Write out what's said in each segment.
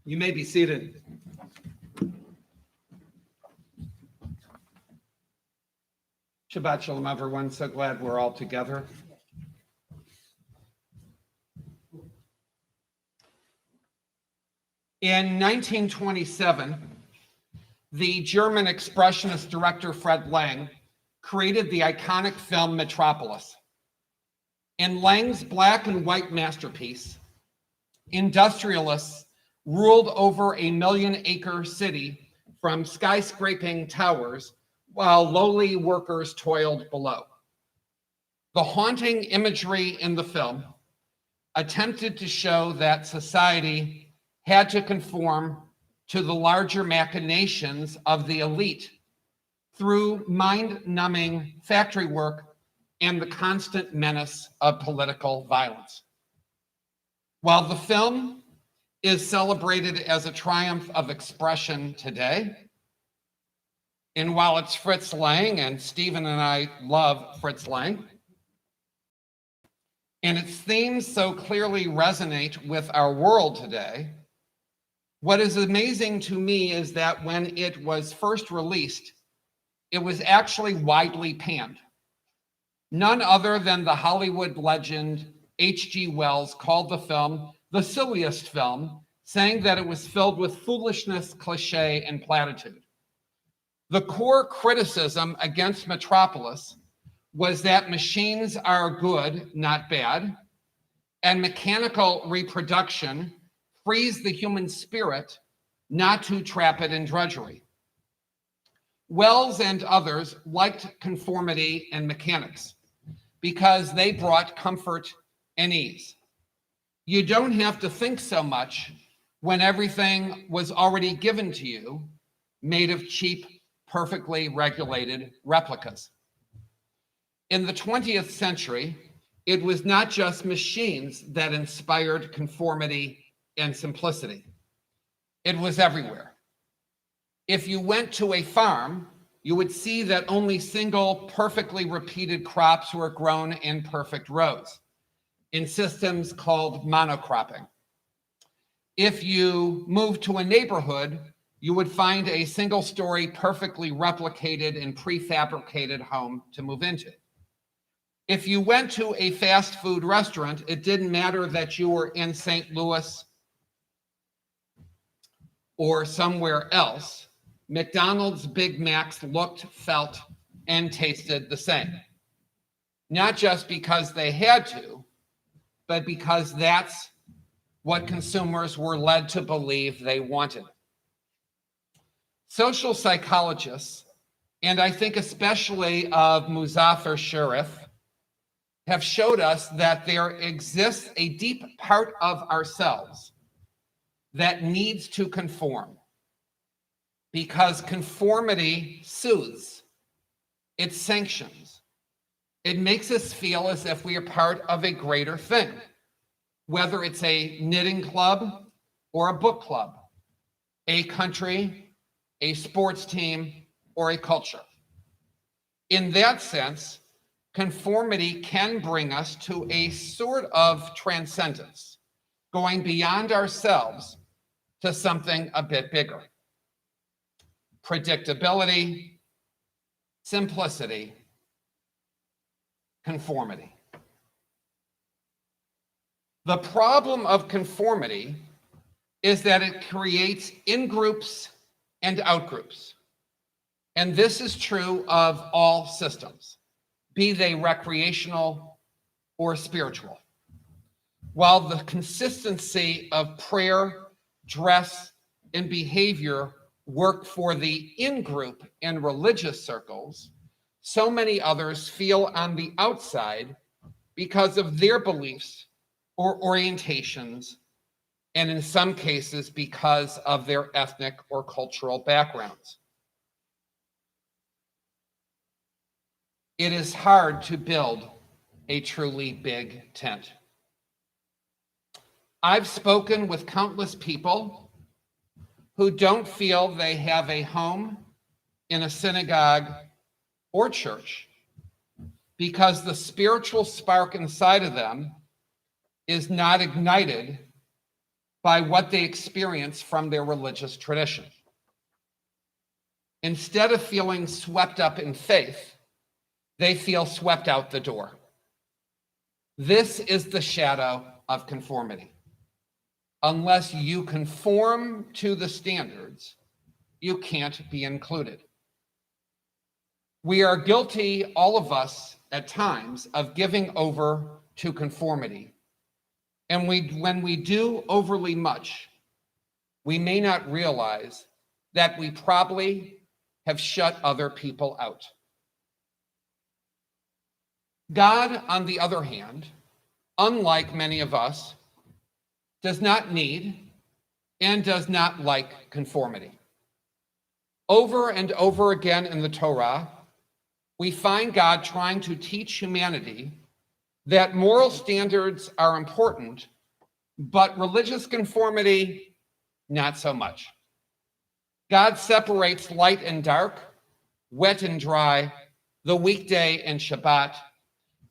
You may be seated. Shabbat Shalom, everyone. So glad we're all together. In 1927, the German expressionist director Fred Lang created the iconic film Metropolis. In Lang's black and white masterpiece, industrialists ruled over a million-acre city from skyscraping towers while lowly workers toiled below. The haunting imagery in the film attempted to show that society had to conform to the larger machinations of the elite through mind-numbing factory work and the constant menace of political violence. While the film is celebrated as a triumph of expression today, and while it's Fritz Lang, and Stephen and I love Fritz Lang, and its themes so clearly resonate with our world today, what is amazing to me is that when it was first released, it was actually widely panned. None other than the Hollywood legend H.G. Wells called the film the silliest film, saying that it was filled with foolishness, cliche, and platitude. The core criticism against Metropolis was that machines are good, not bad, and mechanical reproduction frees the human spirit, not to trap it in drudgery. Wells and others liked conformity and mechanics because they brought comfort and ease. You don't have to think so much when everything was already given to you, made of cheap, perfectly regulated replicas. In the 20th century, it was not just machines that inspired conformity and simplicity. It was everywhere. If you went to a farm, you would see that only single, perfectly repeated crops were grown in perfect rows, in systems called monocropping. If you moved to a neighborhood, you would find a single-story, perfectly replicated and prefabricated home to move into. If you went to a fast food restaurant, it didn't matter that you were in St. Louis or somewhere else. McDonald's Big Macs looked, felt, and tasted the same. Not just because they had to, but because that's what consumers were led to believe they wanted. Social psychologists, and I think especially of Muzaffar Sharif, have showed us that there exists a deep part of ourselves that needs to conform, because conformity soothes, it sanctions, it makes us feel as if we are part of a greater thing, whether it's a knitting club or a book club, a country, a sports team, or a culture. In that sense, conformity can bring us to a sort of transcendence, going beyond ourselves to something a bit bigger. Predictability, simplicity, conformity. The problem of conformity is that it creates in-groups and out-groups. And this is true of all systems, be they recreational or spiritual. While the consistency of prayer, dress, and behavior work for the in-group and religious circles, so many others feel on the outside because of their beliefs or orientations, and in some cases because of their ethnic or cultural backgrounds. It is hard to build a truly big tent. I've spoken with countless people who don't feel they have a home in a synagogue or church because the spiritual spark inside of them is not ignited by what they experience from their religious tradition. Instead of feeling swept up in faith, they feel swept out the door. This is the shadow of conformity. Unless you conform to the standards, you can't be included. We are guilty, all of us, at times, of giving over to conformity. And when we do overly much, we may not realize that we probably have shut other people out. God, on the other hand, unlike many of us, does not need and does not like conformity. Over and over again in the Torah, we find God trying to teach humanity that moral standards are important, but religious conformity, not so much. God separates light and dark, wet and dry, the weekday and Shabbat,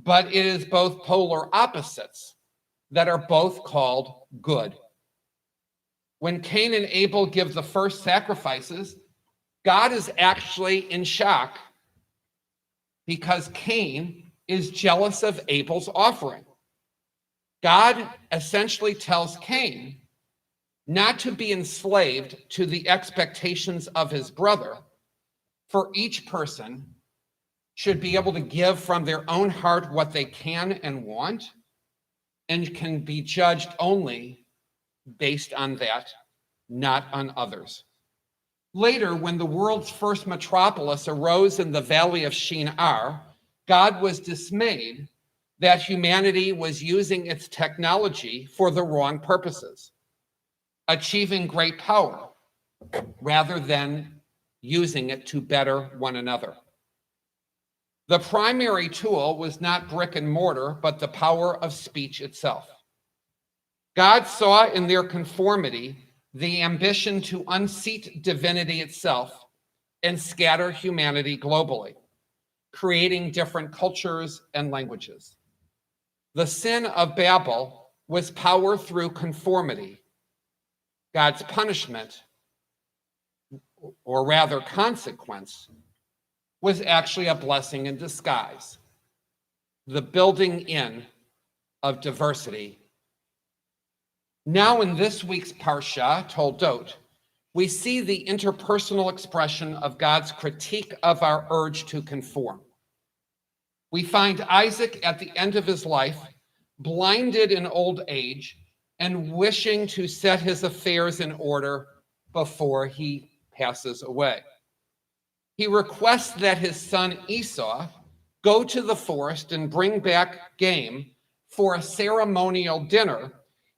but it is both polar opposites that are both called good. When Cain and Abel give the first sacrifices, God is actually in shock because Cain is jealous of Abel's offering. God essentially tells Cain not to be enslaved to the expectations of his brother, for each person should be able to give from their own heart what they can and want, and can be judged only based on that, not on others. Later, when the world's first metropolis arose in the valley of Shinar, God was dismayed that humanity was using its technology for the wrong purposes, achieving great power rather than using it to better one another. The primary tool was not brick and mortar, but the power of speech itself. God saw in their conformity the ambition to unseat divinity itself and scatter humanity globally, creating different cultures and languages. The sin of Babel was power through conformity. God's punishment, or rather consequence, was actually a blessing in disguise, the building in of diversity. Now in this week's Parsha, Toldot, we see the interpersonal expression of God's critique of our urge to conform. We find Isaac at the end of his life, blinded in old age, and wishing to set his affairs in order before he passes away. He requests that his son Esau go to the forest and bring back game for a ceremonial dinner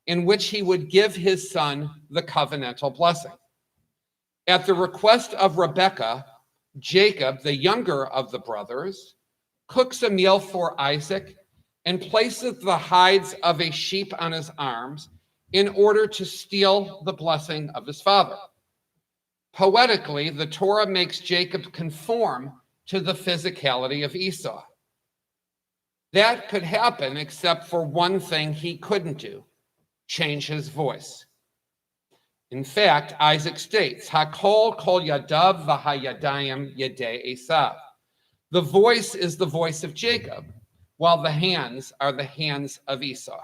in which he would give his son the covenantal blessing. At the request of Rebekah, Jacob, the younger of the brothers, cooks a meal for Isaac and places the hides of a sheep on his arms in order to steal the blessing of his father. Poetically, the Torah makes Jacob conform to the physicality of Esau. That could happen except for one thing he couldn't do: change his voice. In fact, Isaac states, Hakol kol yadav v'hayadayim yedei Esav. The voice is the voice of Jacob, while the hands are the hands of Esau,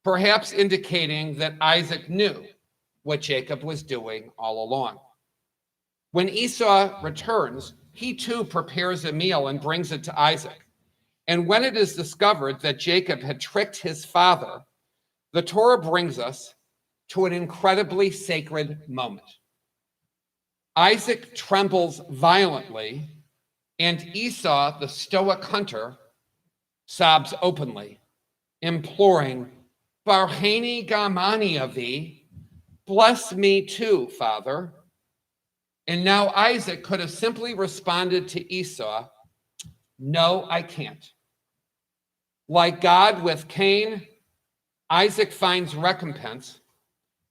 perhaps indicating that Isaac knew what Jacob was doing all along. When Esau returns, he too prepares a meal and brings it to Isaac. And when it is discovered that Jacob had tricked his father, the Torah brings us to an incredibly sacred moment. Isaac trembles violently, and Esau, the stoic hunter, sobs openly, imploring, Barheni gamani avi, bless me too, Father. And now Isaac could have simply responded to Esau, no, I can't. Like God with Cain, Isaac finds recompense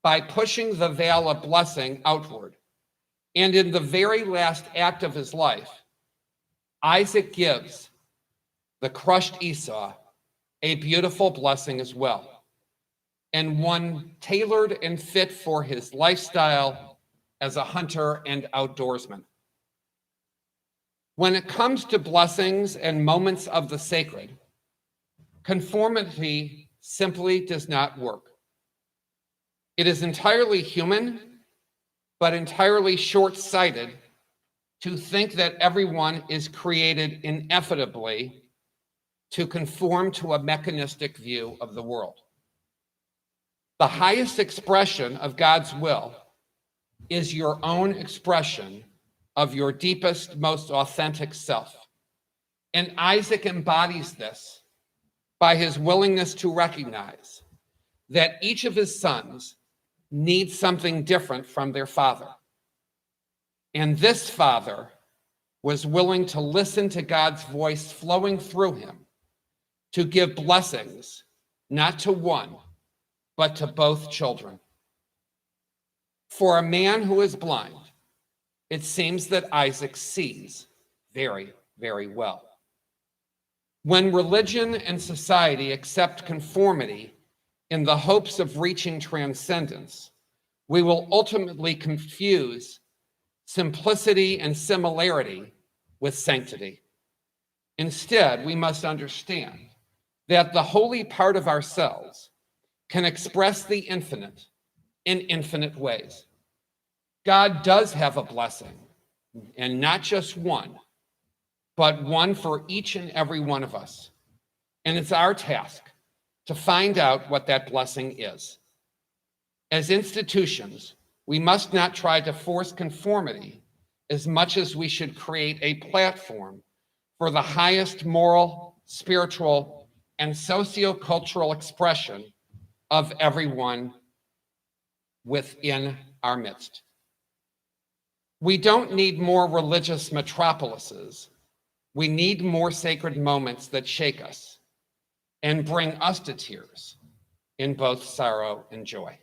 by pushing the veil of blessing outward. And in the very last act of his life, Isaac gives the crushed Esau a beautiful blessing as well. and one tailored and fit for his lifestyle as a hunter and outdoorsman. When it comes to blessings and moments of the sacred, conformity simply does not work. It is entirely human, but entirely short-sighted to think that everyone is created inevitably to conform to a mechanistic view of the world. The highest expression of God's will is your own expression of your deepest, most authentic self. And Isaac embodies this by his willingness to recognize that each of his sons needs something different from their father. And this father was willing to listen to God's voice flowing through him to give blessings, not to one, but to both children. For a man who is blind, it seems that Isaac sees very, very well. When religion and society accept conformity in the hopes of reaching transcendence, we will ultimately confuse simplicity and similarity with sanctity. Instead, we must understand that the holy part of ourselves can express the infinite in infinite ways. God does have a blessing, and not just one, but one for each and every one of us. And it's our task to find out what that blessing is. As institutions, we must not try to force conformity as much as we should create a platform for the highest moral, spiritual, and socio-cultural expression of everyone within our midst. We don't need more religious metropolises. We need more sacred moments that shake us and bring us to tears in both sorrow and joy.